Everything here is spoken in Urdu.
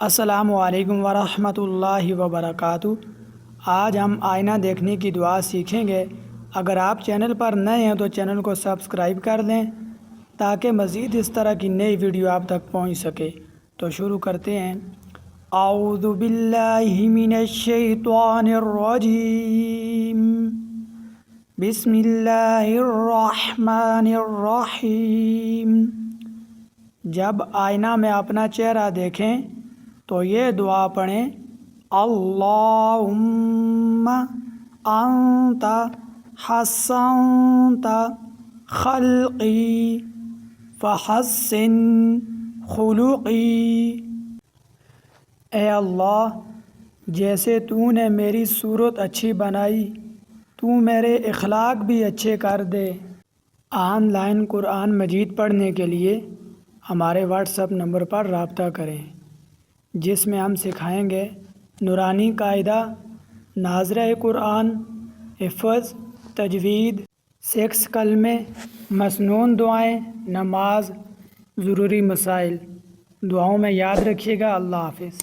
السلام علیکم ورحمۃ اللہ وبرکاتہ۔ آج ہم آئینہ دیکھنے کی دعا سیکھیں گے۔ اگر آپ چینل پر نئے ہیں تو چینل کو سبسکرائب کر دیں تاکہ مزید اس طرح کی نئی ویڈیو آپ تک پہنچ سکے۔ تو شروع کرتے ہیں۔ اعوذ باللہ من الشیطان الرجیم، بسم اللہ الرحمن الرحیم۔ جب آئینہ میں اپنا چہرہ دیکھیں تو یہ دعا پڑھیں، اللہم انت حسنت خلقی فحسن خلقی۔ اے اللہ، جیسے تو نے میری صورت اچھی بنائی، تو میرے اخلاق بھی اچھے کر دے۔ آن لائن قرآن مجید پڑھنے کے لیے ہمارے واٹس ایپ نمبر پر رابطہ کریں، جس میں ہم سکھائیں گے نورانی قاعدہ، ناظرہ قرآن، حفظ، تجوید، 6 کلمے، مسنون دعائیں، نماز، ضروری مسائل۔ دعاؤں میں یاد رکھیے گا۔ اللہ حافظ۔